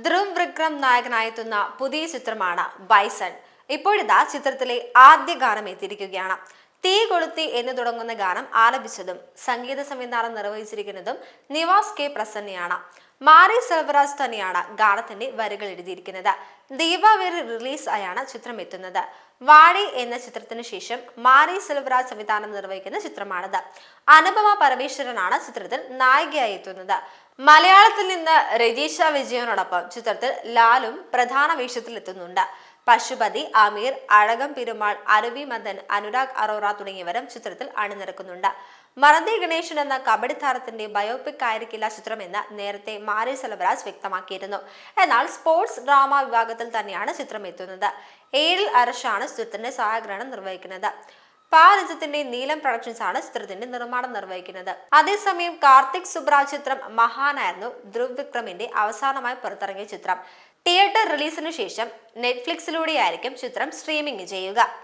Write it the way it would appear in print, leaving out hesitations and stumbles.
ധ്രുവ് വിക്രം നായകനായെത്തുന്ന പുതിയ ചിത്രമാണ് ബൈസൺ. ഇപ്പോഴിതാ ചിത്രത്തിലെ ആദ്യ ഗാനം എത്തിയിരിക്കുകയാണ്. തീ കൊളുത്തി എന്ന് തുടങ്ങുന്ന ഗാനം ആലപിച്ചതും സംഗീത സംവിധാനം നിർവഹിച്ചിരിക്കുന്നതും നിവാസ് കെ പ്രസന്നയാണ്. മാരി സെൽവരാജ് തന്നെയാണ് ഗാനത്തിന്റെ വരികൾ എഴുതിയിരിക്കുന്നത്. ദീപാവലി റിലീസ് ആയാണ് ചിത്രം എത്തുന്നത്. വാഴി എന്ന ചിത്രത്തിന് ശേഷം മാരി സെൽവരാജ് സംവിധാനം നിർവഹിക്കുന്ന ചിത്രമാണിത്. അനുപമ പരമേശ്വരനാണ് ചിത്രത്തിൽ നായികയായി എത്തുന്നത്. മലയാളത്തിൽ നിന്ന് രജീഷ വിജയനോടൊപ്പം ചിത്രത്തിൽ ലാലും പ്രധാന വേഷത്തിൽ എത്തുന്നുണ്ട്. പശുപതി, അമീർ, അഴകം പെരുമാൾ, അരുവി മദൻ, അനുരാഗ് അറോറ തുടങ്ങിയവരും ചിത്രത്തിൽ അണിനിരക്കുന്നുണ്ട്. മറന്തി ഗണേശൻ എന്ന കബഡി താരത്തിന്റെ ബയോപിക് ആയിരിക്കില്ല ചിത്രമെന്ന് നേരത്തെ മാരി സെൽവരാജ് വ്യക്തമാക്കിയിരുന്നു. എന്നാൽ സ്പോർട്സ് ഡ്രാമ വിഭാഗത്തിൽ തന്നെയാണ് ചിത്രം എത്തുന്നത്. ഏഴിൽ അരശാണ് ചിത്രത്തിന്റെ ഛായാഗ്രഹണം നിർവഹിക്കുന്നത്. പാരജത്തിന്റെ നീലം പ്രൊഡക്ഷൻസ് ആണ് ചിത്രത്തിന്റെ നിർമ്മാണം നിർവഹിക്കുന്നത്. അതേസമയം കാർത്തിക് സുബ്രാജ് ചിത്രം മഹാനായിരുന്നു ധ്രുവ് വിക്രമിന്റെ അവസാനമായി പുറത്തിറങ്ങിയ ചിത്രം. തിയേറ്റർ റിലീസിനു ശേഷം നെറ്റ്ഫ്ലിക്സിലൂടെയായിരിക്കും ചിത്രം സ്ട്രീമിംഗ് ചെയ്യുക.